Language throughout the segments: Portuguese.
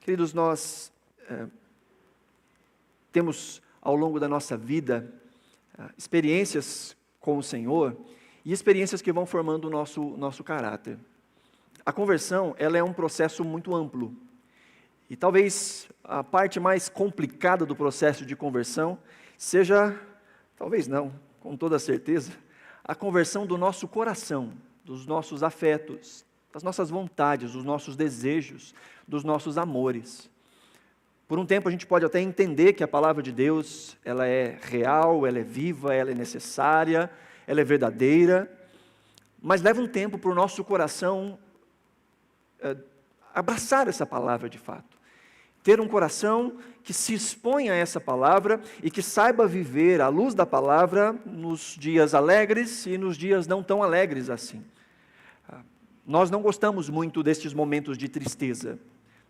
Queridos, nós temos ao longo da nossa vida experiências com o Senhor e experiências que vão formando o nosso caráter. A conversão, ela é um processo muito amplo. E talvez a parte mais complicada do processo de conversão seja, talvez não, com toda certeza, a conversão do nosso coração, dos nossos afetos, das nossas vontades, dos nossos desejos, dos nossos amores. Por um tempo a gente pode até entender que a palavra de Deus, ela é real, ela é viva, ela é necessária, ela é verdadeira, mas leva um tempo para o nosso coração abraçar essa palavra de fato. Ter um coração que se expõe a essa palavra e que saiba viver à luz da palavra nos dias alegres e nos dias não tão alegres assim. Nós não gostamos muito destes momentos de tristeza.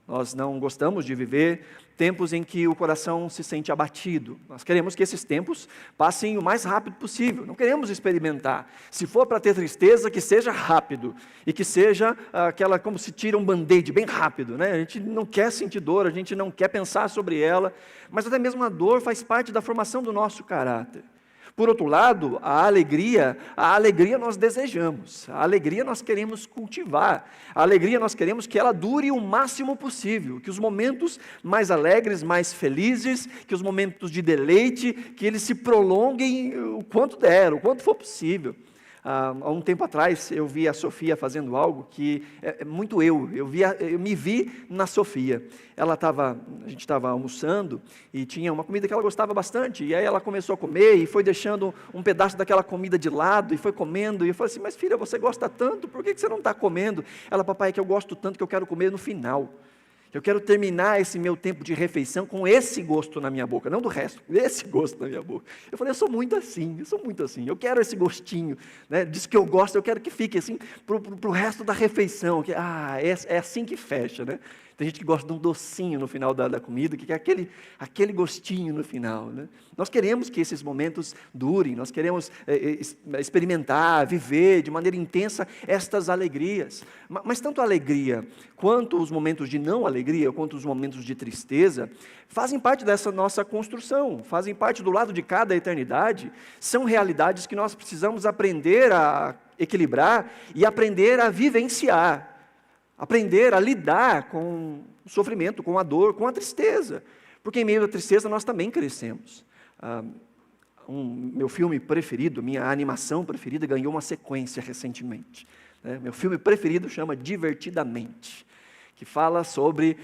Nós não gostamos de viver tempos em que o coração se sente abatido. Nós queremos que esses tempos passem o mais rápido possível. Não queremos experimentar. Se for para ter tristeza, que seja rápido. E que seja aquela, como se tira um band-aid, bem rápido, né? A gente não quer sentir dor, a gente não quer pensar sobre ela. Mas até mesmo a dor faz parte da formação do nosso caráter. Por outro lado, a alegria nós desejamos, a alegria nós queremos cultivar, a alegria nós queremos que ela dure o máximo possível, que os momentos mais alegres, mais felizes, que os momentos de deleite, que eles se prolonguem o quanto der, o quanto for possível. Há um tempo atrás eu vi a Sofia fazendo algo que é muito eu me vi na Sofia. A gente estava almoçando e tinha uma comida que ela gostava bastante, e aí ela começou a comer e foi deixando um pedaço daquela comida de lado e foi comendo, e eu falei assim, mas filha, você gosta tanto, por que você não está comendo? Ela, papai, é que eu gosto tanto que eu quero comer no final. Eu quero terminar esse meu tempo de refeição com esse gosto na minha boca, não do resto, esse gosto na minha boca. Eu falei, eu sou muito assim, eu quero esse gostinho, né? Diz que eu gosto, eu quero que fique assim para o resto da refeição, é assim que fecha, né? Tem gente que gosta de um docinho no final da comida, que quer aquele gostinho no final, né? Nós queremos que esses momentos durem, nós queremos experimentar, viver de maneira intensa estas alegrias. Mas tanto a alegria, quanto os momentos de não alegria, quanto os momentos de tristeza, fazem parte dessa nossa construção, fazem parte do lado de cada eternidade, são realidades que nós precisamos aprender a equilibrar e aprender a vivenciar. Aprender a lidar com o sofrimento, com a dor, com a tristeza. Porque em meio à tristeza nós também crescemos. Meu filme preferido, minha animação preferida, ganhou uma sequência recentemente. Meu filme preferido chama Divertidamente, que fala sobre,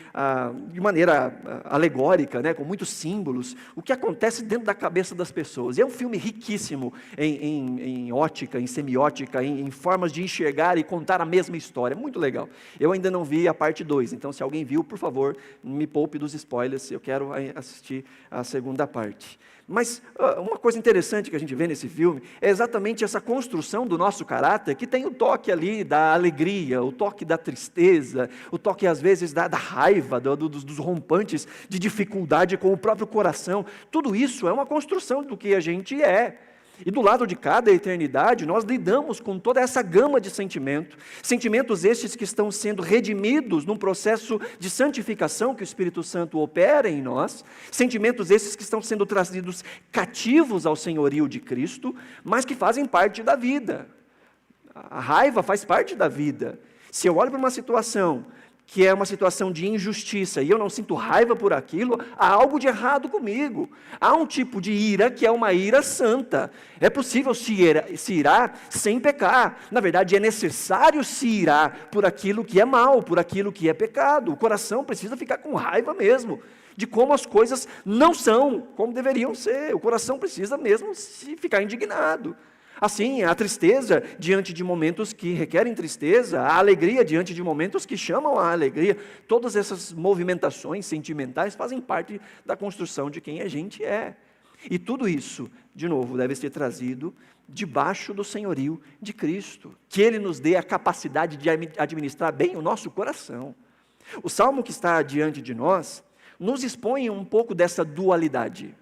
de maneira alegórica, com muitos símbolos, o que acontece dentro da cabeça das pessoas. E é um filme riquíssimo em ótica, em semiótica, em formas de enxergar e contar a mesma história. Muito legal. Eu ainda não vi a parte 2, então se alguém viu, por favor, me poupe dos spoilers, eu quero assistir a segunda parte. Mas uma coisa interessante que a gente vê nesse filme é exatamente essa construção do nosso caráter, que tem o toque ali da alegria, o toque da tristeza, o toque às vezes da raiva, dos rompantes de dificuldade com o próprio coração. Tudo isso é uma construção do que a gente é. E do lado de cada eternidade, nós lidamos com toda essa gama de sentimentos estes que estão sendo redimidos num processo de santificação que o Espírito Santo opera em nós, sentimentos esses que estão sendo trazidos cativos ao senhorio de Cristo, mas que fazem parte da vida. A raiva faz parte da vida. Se eu olho para uma situação que é uma situação de injustiça, e eu não sinto raiva por aquilo, há algo de errado comigo. Há um tipo de ira que é uma ira santa. É possível se irar sem pecar. Na verdade, é necessário se irar por aquilo que é mal, por aquilo que é pecado. O coração precisa ficar com raiva mesmo, de como as coisas não são como deveriam ser. O coração precisa mesmo se ficar indignado. Assim, a tristeza diante de momentos que requerem tristeza, a alegria diante de momentos que chamam a alegria, todas essas movimentações sentimentais fazem parte da construção de quem a gente é. E tudo isso, de novo, deve ser trazido debaixo do senhorio de Cristo, que Ele nos dê a capacidade de administrar bem o nosso coração. O salmo que está diante de nós nos expõe um pouco dessa dualidade.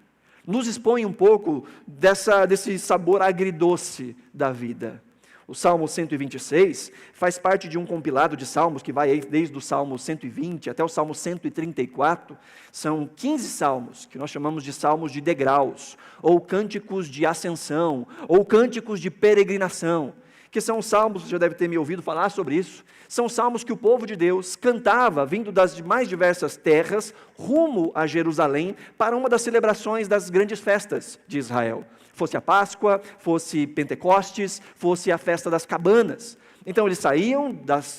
Nos expõe um pouco desse sabor agridoce da vida. O Salmo 126 faz parte de um compilado de salmos que vai desde o Salmo 120 até o Salmo 134. São 15 salmos, que nós chamamos de salmos de degraus, ou cânticos de ascensão, ou cânticos de peregrinação, que são salmos, você já deve ter me ouvido falar sobre isso, são salmos que o povo de Deus cantava, vindo das mais diversas terras, rumo a Jerusalém, para uma das celebrações das grandes festas de Israel. Fosse a Páscoa, fosse Pentecostes, fosse a festa das cabanas. Então eles saíam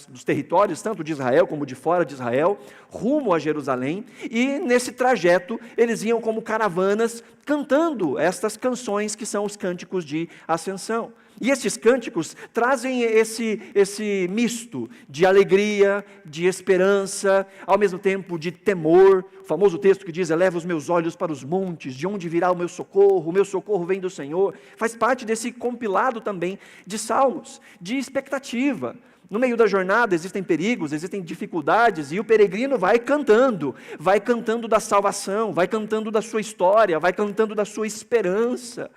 dos territórios, tanto de Israel como de fora de Israel, rumo a Jerusalém, e nesse trajeto eles iam como caravanas, cantando estas canções que são os cânticos de ascensão. E esses cânticos trazem esse misto de alegria, de esperança, ao mesmo tempo de temor. O famoso texto que diz: eleva os meus olhos para os montes, de onde virá o meu socorro vem do Senhor. Faz parte desse compilado também de salmos, de expectativa. No meio da jornada existem perigos, existem dificuldades, e o peregrino vai cantando da salvação, vai cantando da sua história, vai cantando da sua esperança.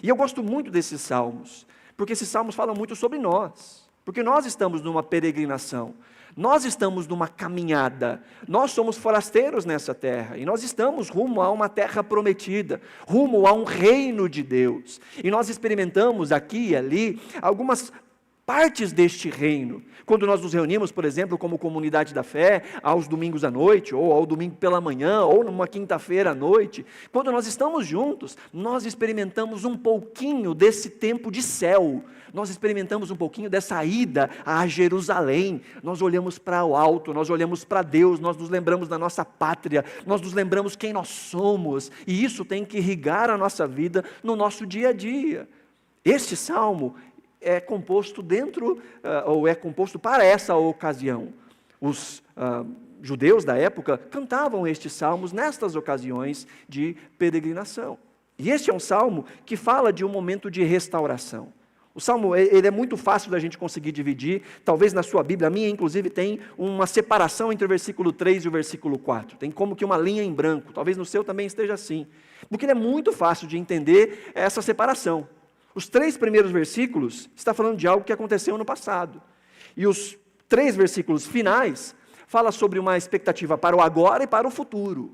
E eu gosto muito desses salmos, porque esses salmos falam muito sobre nós, porque nós estamos numa peregrinação, nós estamos numa caminhada, nós somos forasteiros nessa terra, e nós estamos rumo a uma terra prometida, rumo a um reino de Deus, e nós experimentamos aqui e ali algumas partes deste reino. Quando nós nos reunimos, por exemplo, como comunidade da fé, aos domingos à noite, ou ao domingo pela manhã, ou numa quinta-feira à noite, quando nós estamos juntos, nós experimentamos um pouquinho desse tempo de céu, nós experimentamos um pouquinho dessa ida a Jerusalém, nós olhamos para o alto, nós olhamos para Deus, nós nos lembramos da nossa pátria, nós nos lembramos quem nós somos, e isso tem que irrigar a nossa vida no nosso dia a dia. Este salmo é composto ou é composto para essa ocasião. Os judeus da época cantavam estes salmos nestas ocasiões de peregrinação. E este é um salmo que fala de um momento de restauração. O salmo ele é muito fácil da gente conseguir dividir, talvez na sua Bíblia, a minha inclusive tem uma separação entre o versículo 3 e o versículo 4, tem como que uma linha em branco, talvez no seu também esteja assim, porque ele é muito fácil de entender essa separação. Os 3 primeiros versículos está falando de algo que aconteceu no passado. E os 3 versículos finais falam sobre uma expectativa para o agora e para o futuro.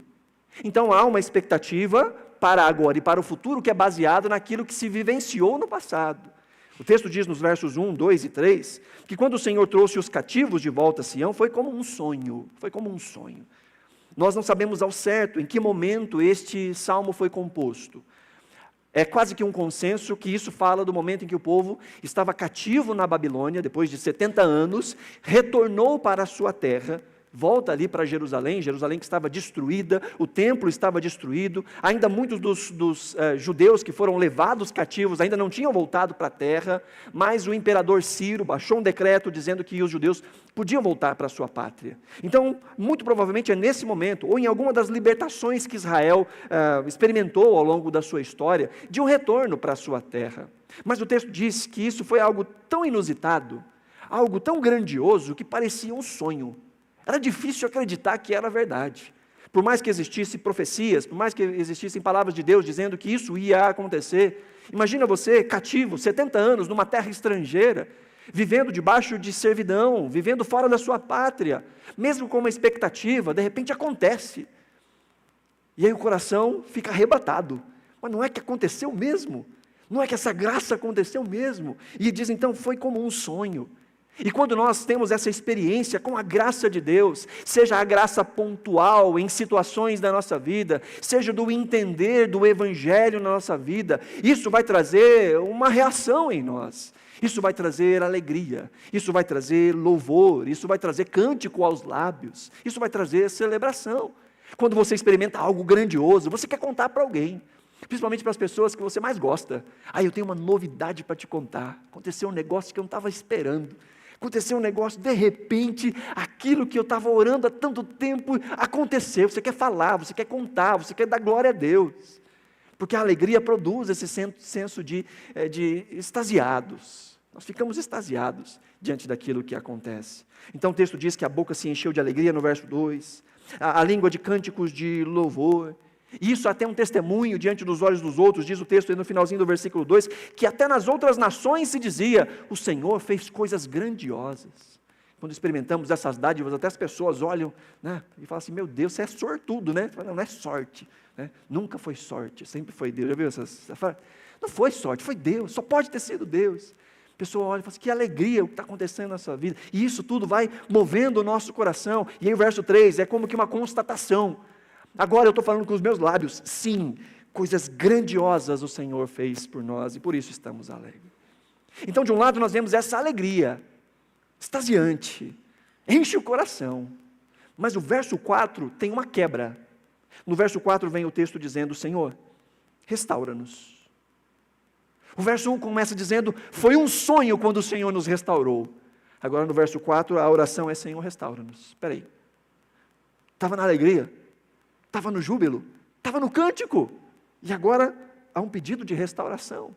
Então há uma expectativa para agora e para o futuro que é baseada naquilo que se vivenciou no passado. O texto diz nos versos 1, 2 e 3, que quando o Senhor trouxe os cativos de volta a Sião, foi como um sonho. Nós não sabemos ao certo em que momento este salmo foi composto. É quase que um consenso que isso fala do momento em que o povo estava cativo na Babilônia, depois de 70 anos, retornou para a sua terra, volta ali para Jerusalém que estava destruída, o templo estava destruído, ainda muitos dos judeus que foram levados cativos ainda não tinham voltado para a terra, mas o imperador Ciro baixou um decreto dizendo que os judeus podiam voltar para a sua pátria. Então, muito provavelmente é nesse momento, ou em alguma das libertações que Israel experimentou ao longo da sua história, de um retorno para a sua terra. Mas o texto diz que isso foi algo tão inusitado, algo tão grandioso, que parecia um sonho. Era difícil acreditar que era verdade. Por mais que existissem profecias, por mais que existissem palavras de Deus dizendo que isso ia acontecer, imagina você cativo, 70 anos, numa terra estrangeira, vivendo debaixo de servidão, vivendo fora da sua pátria, mesmo com uma expectativa, de repente acontece. E aí o coração fica arrebatado. Mas não é que aconteceu mesmo? Não é que essa graça aconteceu mesmo? E diz então, foi como um sonho. E quando nós temos essa experiência com a graça de Deus, seja a graça pontual em situações da nossa vida, seja do entender do Evangelho na nossa vida, isso vai trazer uma reação em nós, isso vai trazer alegria, isso vai trazer louvor, isso vai trazer cântico aos lábios, isso vai trazer celebração. Quando você experimenta algo grandioso, você quer contar para alguém, principalmente para as pessoas que você mais gosta. Eu tenho uma novidade para te contar, aconteceu um negócio que eu não estava esperando. Aconteceu um negócio, de repente, aquilo que eu estava orando há tanto tempo, aconteceu. Você quer falar, você quer contar, você quer dar glória a Deus. Porque a alegria produz esse senso de extasiados. Nós ficamos extasiados diante daquilo que acontece. Então o texto diz que a boca se encheu de alegria no verso 2, a língua de cânticos de louvor. E isso até um testemunho diante dos olhos dos outros, diz o texto aí no finalzinho do versículo 2, que até nas outras nações se dizia, o Senhor fez coisas grandiosas. Quando experimentamos essas dádivas, até as pessoas olham, né, e falam assim, meu Deus, você é sortudo, né? Não é sorte, né? Nunca foi sorte, sempre foi Deus. Já viu essa frase? Não foi sorte, foi Deus, só pode ter sido Deus. A pessoa olha e fala assim, que alegria o que está acontecendo na sua vida. E isso tudo vai movendo o nosso coração. E aí o verso 3 é como que uma constatação. Agora eu estou falando com os meus lábios, sim, coisas grandiosas o Senhor fez por nós e por isso estamos alegres. Então de um lado nós vemos essa alegria, extasiante, enche o coração. Mas o verso 4 tem uma quebra. No verso 4 vem o texto dizendo, Senhor, restaura-nos. O verso 1 começa dizendo, foi um sonho quando o Senhor nos restaurou. Agora no verso 4 a oração é, Senhor, restaura-nos. Espera aí, estava na alegria, estava no júbilo, estava no cântico, e agora há um pedido de restauração.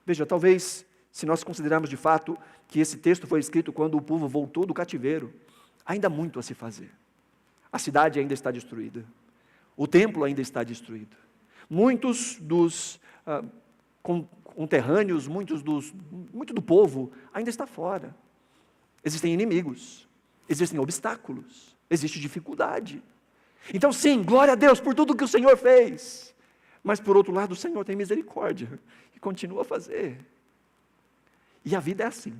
Veja, talvez, se nós considerarmos de fato que esse texto foi escrito quando o povo voltou do cativeiro, ainda há muito a se fazer. A cidade ainda está destruída, o templo ainda está destruído. Muitos dos conterrâneos, muito do povo ainda está fora. Existem inimigos, existem obstáculos, existe dificuldade. Então sim, glória a Deus por tudo que o Senhor fez. Mas por outro lado, o Senhor tem misericórdia e continua a fazer. E a vida é assim.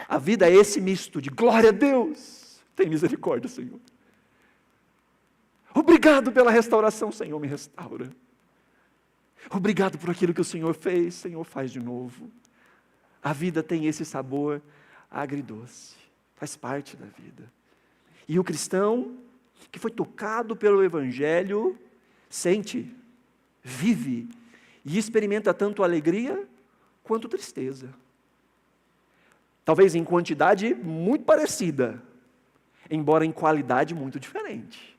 A vida é esse misto de glória a Deus, tem misericórdia, Senhor. Obrigado pela restauração, Senhor, me restaura. Obrigado por aquilo que o Senhor fez, Senhor, faz de novo. A vida tem esse sabor agridoce, faz parte da vida. E o cristão que foi tocado pelo Evangelho, sente, vive e experimenta tanto alegria quanto tristeza. Talvez em quantidade muito parecida, embora em qualidade muito diferente.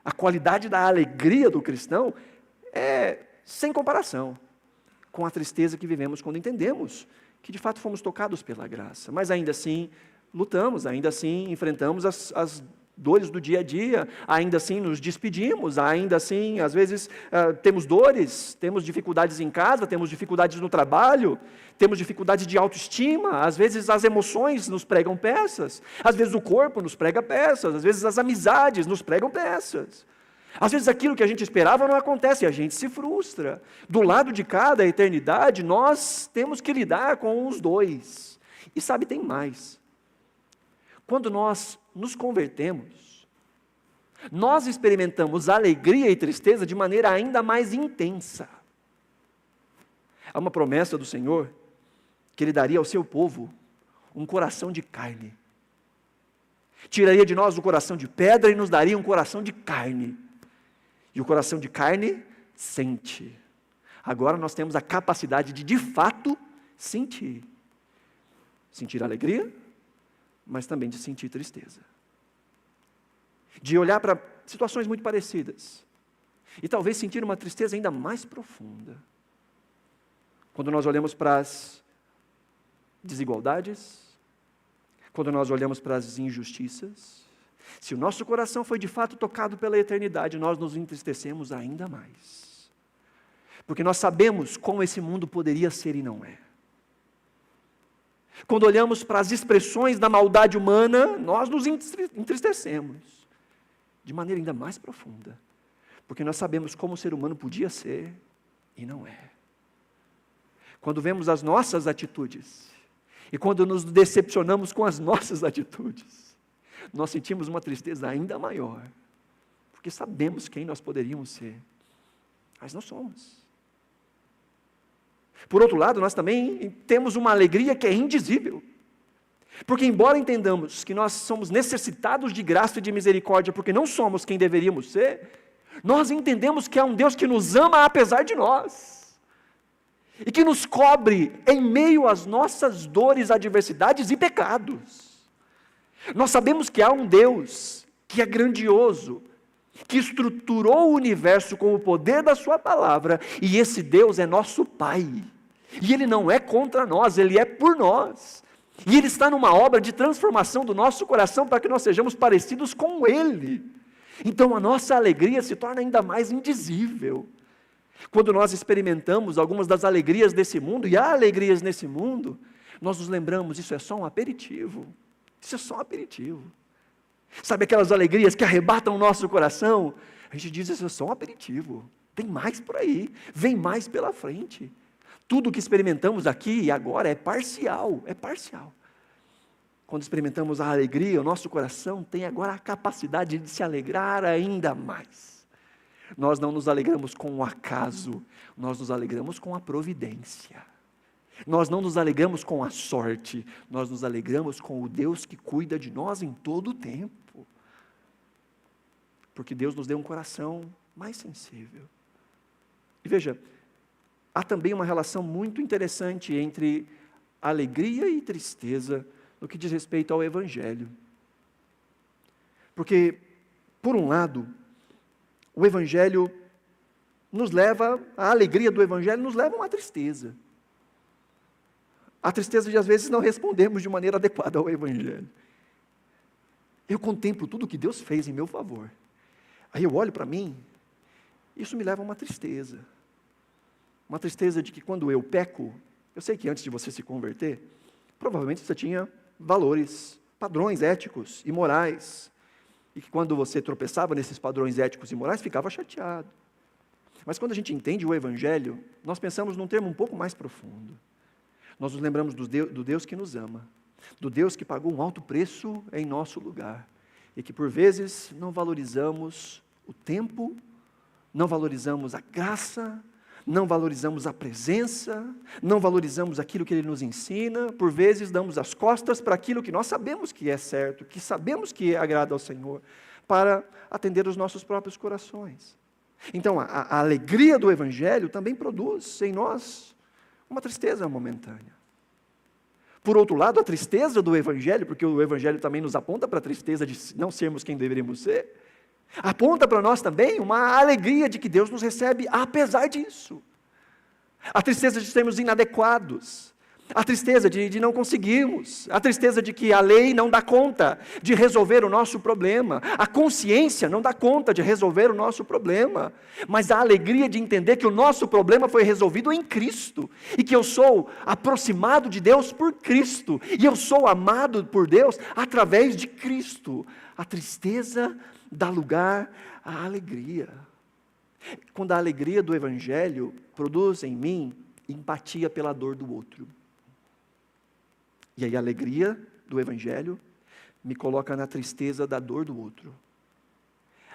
A qualidade da alegria do cristão é sem comparação com a tristeza que vivemos quando entendemos que de fato fomos tocados pela graça. Mas ainda assim lutamos, ainda assim enfrentamos as dores do dia a dia, ainda assim nos despedimos, ainda assim às vezes temos dores, temos dificuldades em casa, temos dificuldades no trabalho, temos dificuldades de autoestima, às vezes as emoções nos pregam peças, às vezes o corpo nos prega peças, às vezes as amizades nos pregam peças. Às vezes aquilo que a gente esperava não acontece e a gente se frustra. Do lado de cada eternidade, nós temos que lidar com os dois. E sabe, tem mais. Quando nós nos convertemos, nós experimentamos alegria e tristeza de maneira ainda mais intensa. Há uma promessa do Senhor que Ele daria ao seu povo um coração de carne. Tiraria de nós o coração de pedra e nos daria um coração de carne. E o coração de carne sente. Agora nós temos a capacidade de fato, sentir. Sentir alegria, mas também de sentir tristeza. De olhar para situações muito parecidas. E talvez sentir uma tristeza ainda mais profunda. Quando nós olhamos para as desigualdades, quando nós olhamos para as injustiças, se o nosso coração foi de fato tocado pela eternidade, nós nos entristecemos ainda mais. Porque nós sabemos como esse mundo poderia ser e não é. Quando olhamos para as expressões da maldade humana, nós nos entristecemos de maneira ainda mais profunda. Porque nós sabemos como o ser humano podia ser e não é. Quando vemos as nossas atitudes e quando nos decepcionamos com as nossas atitudes, nós sentimos uma tristeza ainda maior, porque sabemos quem nós poderíamos ser, mas não somos. Por outro lado, nós também temos uma alegria que é indizível, porque embora entendamos que nós somos necessitados de graça e de misericórdia, porque não somos quem deveríamos ser, nós entendemos que há um Deus que nos ama apesar de nós, e que nos cobre em meio às nossas dores, adversidades e pecados. Nós sabemos que há um Deus que é grandioso, que estruturou o universo com o poder da sua palavra, e esse Deus é nosso Pai, e Ele não é contra nós, Ele é por nós, e Ele está numa obra de transformação do nosso coração, para que nós sejamos parecidos com Ele, Então a nossa alegria se torna ainda mais indizível. Quando nós experimentamos algumas das alegrias desse mundo, e há alegrias nesse mundo, nós nos lembramos, isso é só um aperitivo. Isso é só um aperitivo. Sabe aquelas alegrias que arrebatam o nosso coração? A gente diz, isso é só um aperitivo. Tem mais por aí, vem mais pela frente. Tudo que experimentamos aqui e agora é parcial, é parcial. Quando experimentamos a alegria, o nosso coração tem agora a capacidade de se alegrar ainda mais. Nós não nos alegramos com o acaso, nós nos alegramos com a providência. Nós não nos alegramos com a sorte, nós nos alegramos com o Deus que cuida de nós em todo o tempo. Porque Deus nos deu um coração mais sensível. E veja, há também uma relação muito interessante entre alegria e tristeza no que diz respeito ao Evangelho. Porque, por um lado, o Evangelho nos leva, a alegria do Evangelho nos leva a uma tristeza. A tristeza de às vezes não respondemos de maneira adequada ao Evangelho. Eu contemplo tudo o que Deus fez em meu favor. Aí eu olho para mim, isso me leva a uma tristeza. Uma tristeza de que quando eu peco, eu sei que antes de você se converter, provavelmente você tinha valores, padrões éticos e morais. E que quando você tropeçava nesses padrões éticos e morais, ficava chateado. Mas quando a gente entende o Evangelho, nós pensamos num termo um pouco mais profundo. Nós nos lembramos do Deus que nos ama, do Deus que pagou um alto preço em nosso lugar, e que por vezes não valorizamos o tempo, não valorizamos a graça, não valorizamos a presença, não valorizamos aquilo que Ele nos ensina, por vezes damos as costas para aquilo que nós sabemos que é certo, que sabemos que agrada ao Senhor, para atender os nossos próprios corações. Então, a alegria do Evangelho também produz em nós uma tristeza momentânea. Por outro lado, a tristeza do Evangelho, porque o Evangelho também nos aponta para a tristeza de não sermos quem deveríamos ser, aponta para nós também uma alegria de que Deus nos recebe apesar disso. A tristeza de sermos inadequados, a tristeza de não conseguirmos, a tristeza de que a lei não dá conta de resolver o nosso problema, a consciência não dá conta de resolver o nosso problema, mas a alegria de entender que o nosso problema foi resolvido em Cristo, e que eu sou aproximado de Deus por Cristo, e eu sou amado por Deus através de Cristo. A tristeza dá lugar à alegria. Quando a alegria do Evangelho produz em mim empatia pela dor do outro. E aí a alegria do Evangelho me coloca na tristeza da dor do outro.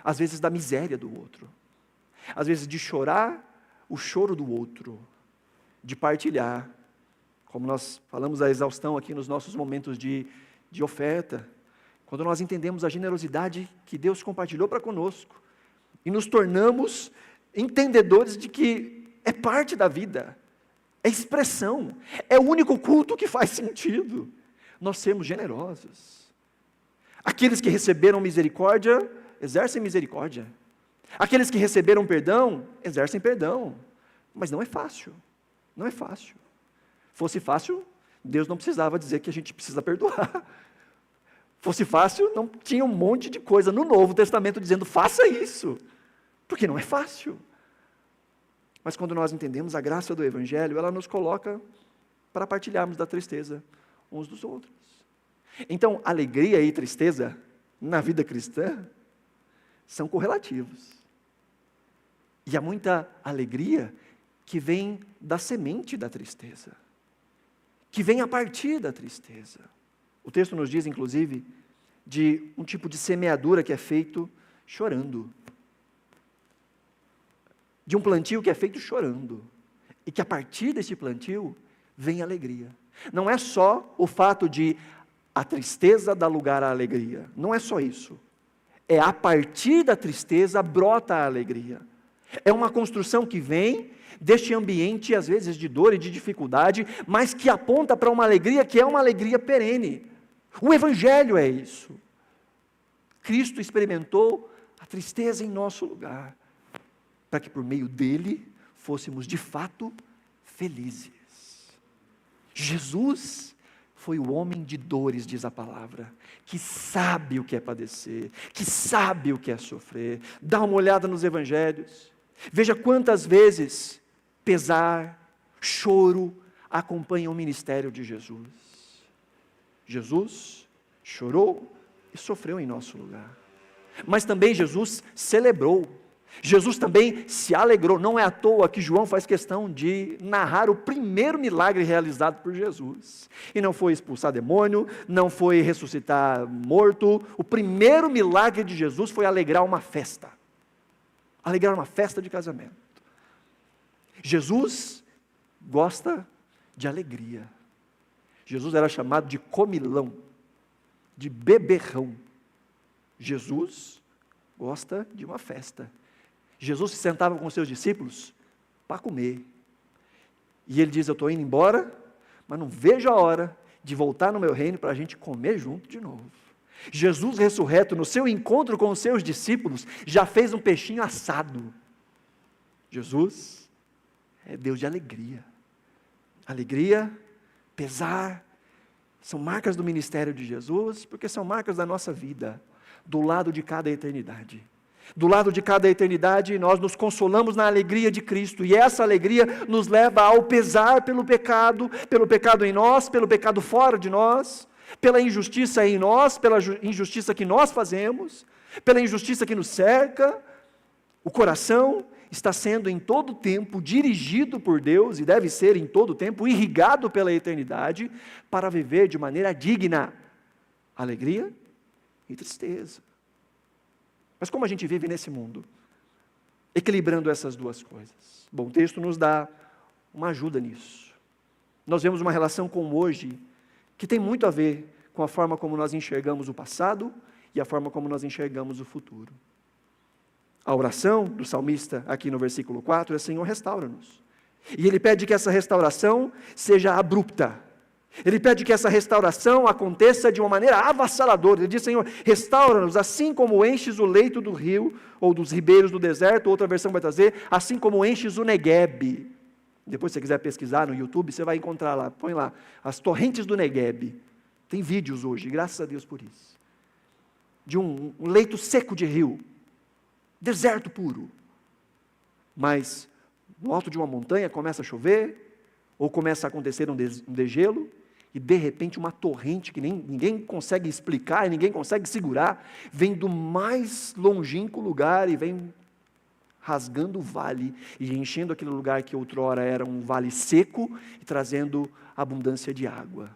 Às vezes da miséria do outro. Às vezes de chorar o choro do outro. De partilhar. Como nós falamos a exaustão aqui nos nossos momentos de oferta. Quando nós entendemos a generosidade que Deus compartilhou para conosco. E nos tornamos entendedores de que é parte da vida. É expressão, é o único culto que faz sentido, nós sermos generosos. Aqueles que receberam misericórdia, exercem misericórdia. Aqueles que receberam perdão, exercem perdão. Mas não é fácil, não é fácil. Fosse fácil, Deus não precisava dizer que a gente precisa perdoar. Fosse fácil, não tinha um monte de coisa no Novo Testamento dizendo, faça isso, porque não é fácil. Mas quando nós entendemos a graça do Evangelho, ela nos coloca para partilharmos da tristeza uns dos outros. Então, alegria e tristeza, na vida cristã, são correlativos. E há muita alegria que vem da semente da tristeza, que vem a partir da tristeza. O texto nos diz, inclusive, de um tipo de semeadura que é feito chorando. De um plantio que é feito chorando, e que a partir desse plantio vem alegria. Não é só o fato de a tristeza dar lugar à alegria, não é só isso. É a partir da tristeza brota a alegria. É uma construção que vem deste ambiente, às vezes de dor e de dificuldade, mas que aponta para uma alegria que é uma alegria perene. O Evangelho é isso. Cristo experimentou a tristeza em nosso lugar, para que por meio dele fôssemos de fato felizes. Jesus foi o homem de dores, diz a palavra, que sabe o que é padecer, que sabe o que é sofrer. Dá uma olhada nos evangelhos, veja quantas vezes pesar, choro acompanham o ministério de Jesus. Jesus chorou e sofreu em nosso lugar, mas também Jesus celebrou. Jesus também se alegrou. Não é à toa que João faz questão de narrar o primeiro milagre realizado por Jesus. E não foi expulsar demônio, não foi ressuscitar morto. O primeiro milagre de Jesus foi alegrar uma festa. Alegrar uma festa de casamento. Jesus gosta de alegria. Jesus era chamado de comilão, de beberrão. Jesus gosta de uma festa. Jesus se sentava com os seus discípulos para comer. E ele diz, eu estou indo embora, mas não vejo a hora de voltar no meu reino para a gente comer junto de novo. Jesus ressurreto, no seu encontro com os seus discípulos, já fez um peixinho assado. Jesus é Deus de alegria. Alegria, pesar, são marcas do ministério de Jesus, porque são marcas da nossa vida, do lado de cada eternidade. Do lado de cada eternidade, nós nos consolamos na alegria de Cristo, e essa alegria nos leva ao pesar pelo pecado em nós, pelo pecado fora de nós, pela injustiça em nós, pela injustiça que nós fazemos, pela injustiça que nos cerca. O coração está sendo em todo tempo dirigido por Deus, e deve ser em todo tempo irrigado pela eternidade, para viver de maneira digna, alegria e tristeza. Mas como a gente vive nesse mundo, equilibrando essas duas coisas? Bom, o texto nos dá uma ajuda nisso. Nós vemos uma relação com o hoje, que tem muito a ver com a forma como nós enxergamos o passado e a forma como nós enxergamos o futuro. A oração do salmista aqui no versículo 4 é: Senhor, restaura-nos. E ele pede que essa restauração seja abrupta. Ele pede que essa restauração aconteça de uma maneira avassaladora. Ele diz, Senhor, restaura-nos assim como enches o leito do rio, ou dos ribeiros do deserto. Outra versão vai trazer, assim como enches o Negueb. Depois, se você quiser pesquisar no YouTube, você vai encontrar lá, põe lá, as torrentes do Negueb. Tem vídeos hoje, graças a Deus por isso. De um leito seco de rio, deserto puro. Mas, no alto de uma montanha começa a chover, ou começa a acontecer um degelo, e de repente uma torrente que ninguém consegue explicar, e ninguém consegue segurar, vem do mais longínquo lugar e vem rasgando o vale, e enchendo aquele lugar que outrora era um vale seco, e trazendo abundância de água.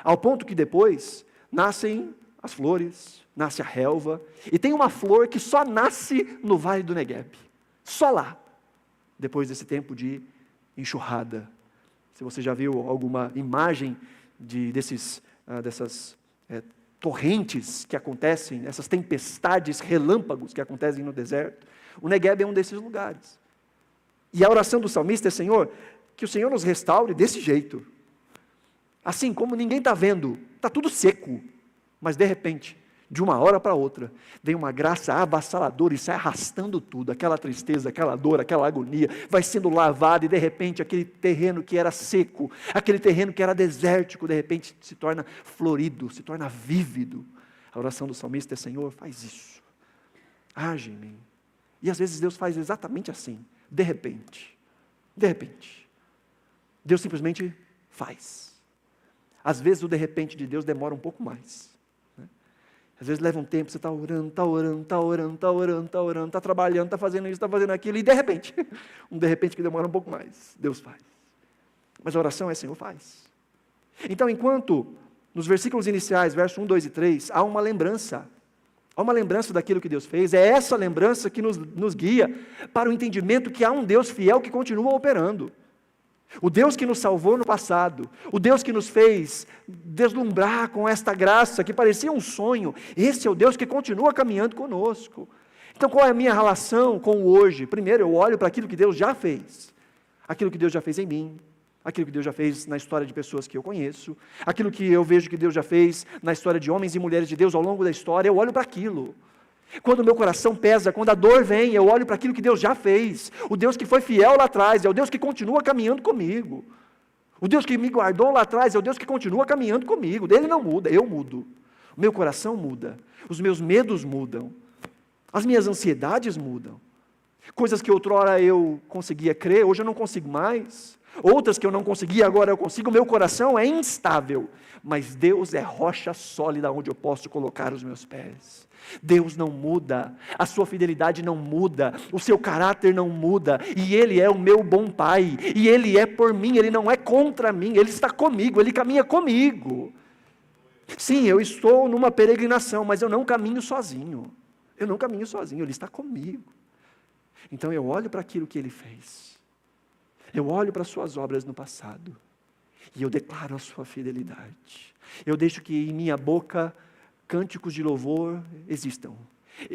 Ao ponto que depois nascem as flores, nasce a relva, e tem uma flor que só nasce no vale do Negueb, só lá, depois desse tempo de enxurrada. Se você já viu alguma imagem dessas torrentes que acontecem, essas tempestades, relâmpagos que acontecem no deserto, o Negueb é um desses lugares. E a oração do salmista é: Senhor, que o Senhor nos restaure desse jeito. Assim como ninguém está vendo, está tudo seco, mas de repente, de uma hora para outra, vem uma graça avassaladora e sai arrastando tudo, aquela tristeza, aquela dor, aquela agonia, vai sendo lavada, e de repente aquele terreno que era seco, aquele terreno que era desértico, de repente se torna florido, se torna vívido. A oração do salmista é: Senhor, faz isso, age em mim. E às vezes Deus faz exatamente assim, de repente, Deus simplesmente faz. Às vezes o de repente de Deus demora um pouco mais. Às vezes leva um tempo, você está orando, está trabalhando, está fazendo isso, está fazendo aquilo, e de repente, que demora um pouco mais, Deus faz. Mas a oração é: Senhor, faz. Então, enquanto nos versículos iniciais, versos 1, 2 e 3, há uma lembrança daquilo que Deus fez, é essa lembrança que nos guia para o entendimento que há um Deus fiel que continua operando. O Deus que nos salvou no passado, o Deus que nos fez deslumbrar com esta graça que parecia um sonho, esse é o Deus que continua caminhando conosco. Então, qual é a minha relação com o hoje? Primeiro, eu olho para aquilo que Deus já fez, aquilo que Deus já fez em mim, aquilo que Deus já fez na história de pessoas que eu conheço, aquilo que eu vejo que Deus já fez na história de homens e mulheres de Deus ao longo da história, eu olho para aquilo. Quando o meu coração pesa, quando a dor vem, eu olho para aquilo que Deus já fez. O Deus que foi fiel lá atrás, é o Deus que continua caminhando comigo. O Deus que me guardou lá atrás é o Deus que continua caminhando comigo. Ele não muda, eu mudo. O meu coração muda. Os meus medos mudam. As minhas ansiedades mudam. Coisas que outrora eu conseguia crer, hoje eu não consigo mais. Outras que eu não conseguia, agora eu consigo. O meu coração é instável. Mas Deus é rocha sólida onde eu posso colocar os meus pés. Deus não muda, a sua fidelidade não muda, o seu caráter não muda, e Ele é o meu bom Pai, e Ele é por mim, Ele não é contra mim, Ele está comigo, Ele caminha comigo. Sim, eu estou numa peregrinação, mas eu não caminho sozinho, Ele está comigo. Então eu olho para aquilo que Ele fez, eu olho para as suas obras no passado, e eu declaro a sua fidelidade, eu deixo que em minha boca cânticos de louvor existam.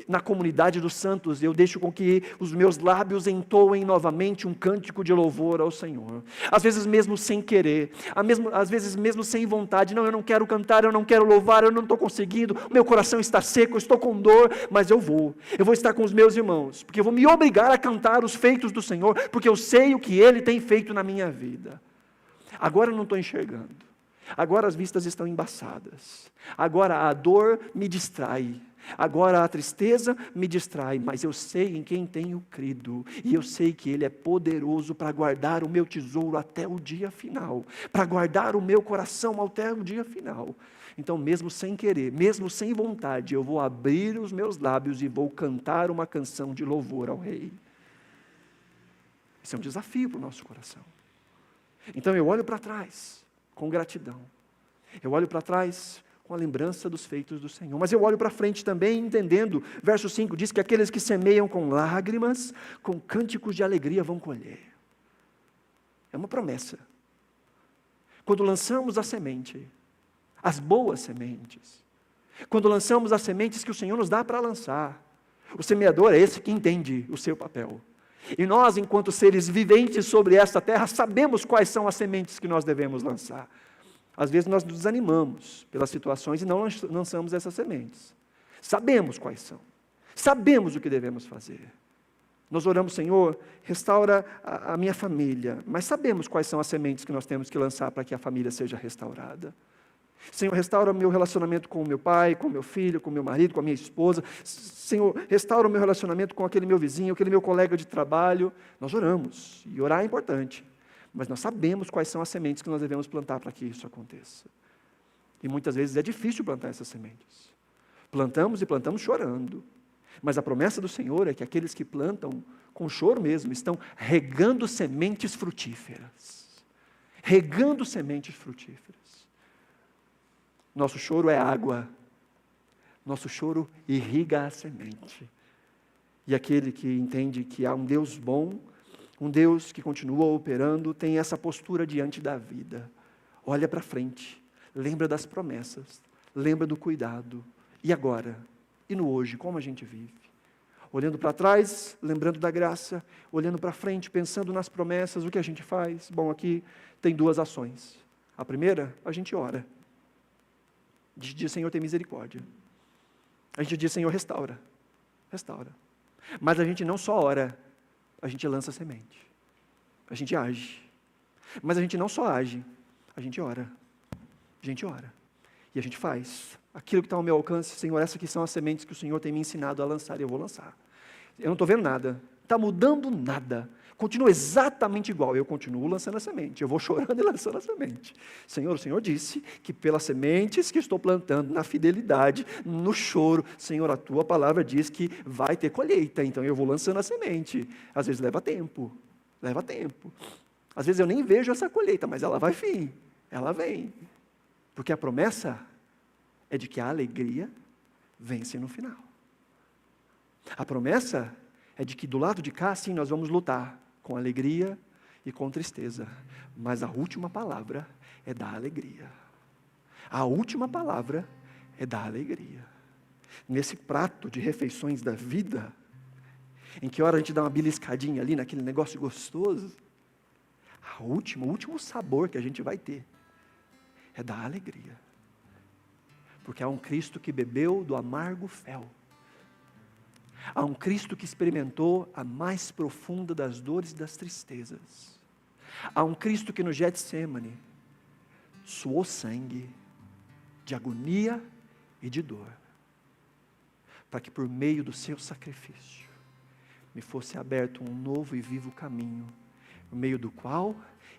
Na comunidade dos santos, eu deixo com que os meus lábios entoem novamente um cântico de louvor ao Senhor. Às vezes mesmo sem querer, às vezes mesmo sem vontade. Não, eu não quero cantar, eu não quero louvar, eu não estou conseguindo, meu coração está seco, eu estou com dor, mas eu vou estar com os meus irmãos, porque eu vou me obrigar a cantar os feitos do Senhor, porque eu sei o que Ele tem feito na minha vida. Agora eu não estou enxergando. Agora as vistas estão embaçadas, agora a dor me distrai, agora a tristeza me distrai, mas eu sei em quem tenho crido, e eu sei que Ele é poderoso para guardar o meu tesouro até o dia final, para guardar o meu coração até o dia final. Então mesmo sem querer, mesmo sem vontade, eu vou abrir os meus lábios e vou cantar uma canção de louvor ao Rei. Isso é um desafio para o nosso coração. Então eu olho para trás com gratidão. Eu olho para trás com a lembrança dos feitos do Senhor. Mas eu olho para frente também entendendo. Verso 5 diz que aqueles que semeiam com lágrimas, com cânticos de alegria vão colher. É uma promessa. Quando lançamos a semente, as boas sementes, quando lançamos as sementes que o Senhor nos dá para lançar, o semeador é esse que entende o seu papel. E nós, enquanto seres viventes sobre esta terra, sabemos quais são as sementes que nós devemos lançar. Às vezes nós nos desanimamos pelas situações e não lançamos essas sementes. Sabemos quais são. Sabemos o que devemos fazer. Nós oramos, Senhor, restaura a minha família, mas sabemos quais são as sementes que nós temos que lançar para que a família seja restaurada. Senhor, restaura o meu relacionamento com o meu pai, com o meu filho, com o meu marido, com a minha esposa. Senhor, restaura o meu relacionamento com aquele meu vizinho, aquele meu colega de trabalho. Nós oramos, e orar é importante, mas nós sabemos quais são as sementes que nós devemos plantar para que isso aconteça. E muitas vezes é difícil plantar essas sementes. Plantamos e plantamos chorando, mas a promessa do Senhor é que aqueles que plantam com choro mesmo, estão regando sementes frutíferas. Regando sementes frutíferas. Nosso choro é água, nosso choro irriga a semente. E aquele que entende que há um Deus bom, um Deus que continua operando, tem essa postura diante da vida. Olha para frente, lembra das promessas, lembra do cuidado. E agora? E no hoje, como a gente vive? Olhando para trás, lembrando da graça, olhando para frente, pensando nas promessas, o que a gente faz? Bom, aqui tem duas ações. A primeira, a gente ora. A gente diz, Senhor, tem misericórdia. A gente diz, Senhor, restaura. Restaura. Mas a gente não só ora, a gente lança semente. A gente age. Mas a gente não só age, a gente ora. A gente ora. E a gente faz. Aquilo que está ao meu alcance, Senhor, essas aqui são as sementes que o Senhor tem me ensinado a lançar, e eu vou lançar. Eu não estou vendo nada. Não está mudando nada. Continua exatamente igual, eu continuo lançando a semente, eu vou chorando e lançando a semente. Senhor, o Senhor disse que pelas sementes que estou plantando, na fidelidade, no choro, Senhor, a Tua palavra diz que vai ter colheita, então eu vou lançando a semente. Às vezes leva tempo. Às vezes eu nem vejo essa colheita, mas ela vai vir, ela vem. Porque a promessa é de que a alegria vence no final. A promessa é de que do lado de cá, sim, nós vamos lutar com alegria e com tristeza, mas a última palavra é da alegria. A última palavra é da alegria. Nesse prato de refeições da vida, em que hora a gente dá uma beliscadinha ali naquele negócio gostoso, o último sabor que a gente vai ter é da alegria. Porque há um Cristo que bebeu do amargo fel. Há um Cristo que experimentou a mais profunda das dores e das tristezas. Há um Cristo que no Getsêmani suou sangue de agonia e de dor, para que por meio do seu sacrifício me fosse aberto um novo e vivo caminho, por meio do qual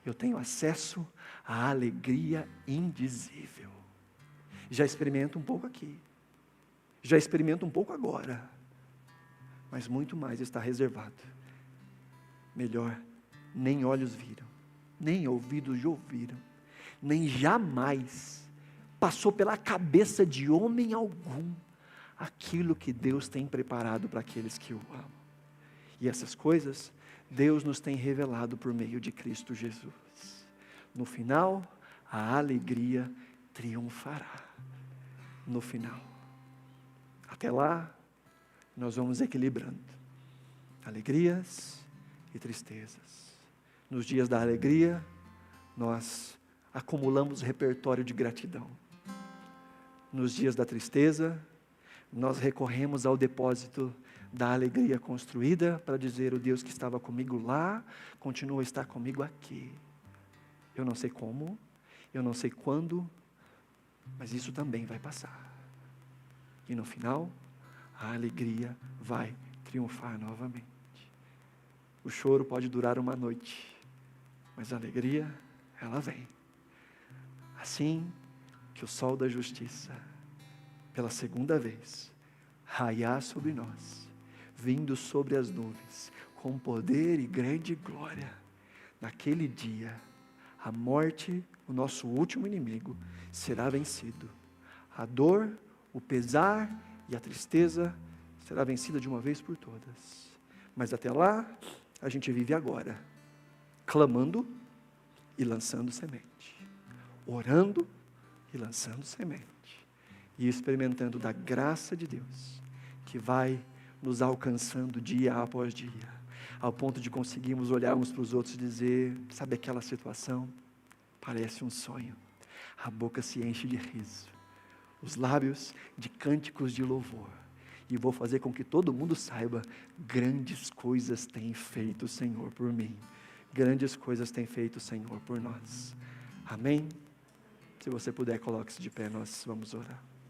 eu tenho acesso à alegria indizível. Já experimento um pouco aqui, já experimento um pouco agora, mas muito mais está reservado. Melhor, nem olhos viram, nem ouvidos ouviram, nem jamais passou pela cabeça de homem algum aquilo que Deus tem preparado para aqueles que o amam. E essas coisas Deus nos tem revelado por meio de Cristo Jesus. No final, a alegria triunfará. No final. Até lá, nós vamos equilibrando alegrias e tristezas. Nos dias da alegria, nós acumulamos repertório de gratidão. Nos dias da tristeza, nós recorremos ao depósito da alegria construída para dizer: o Deus que estava comigo lá, continua a estar comigo aqui. Eu não sei como, eu não sei quando, mas isso também vai passar. E no final, a alegria vai triunfar novamente. O choro pode durar uma noite, mas a alegria, ela vem. Assim que o sol da justiça, pela segunda vez, raiar sobre nós, vindo sobre as nuvens, com poder e grande glória, naquele dia, a morte, o nosso último inimigo, será vencido. A dor, o pesar e a tristeza será vencida de uma vez por todas. Mas até lá, a gente vive agora, clamando e lançando semente, orando e lançando semente, e experimentando da graça de Deus, que vai nos alcançando dia após dia, ao ponto de conseguirmos olhar uns para os outros e dizer: sabe aquela situação? Parece um sonho. A boca se enche de riso, os lábios de cânticos de louvor, e vou fazer com que todo mundo saiba: grandes coisas tem feito o Senhor por mim, grandes coisas tem feito o Senhor por nós. Amém? Se você puder, coloque-se de pé, nós vamos orar.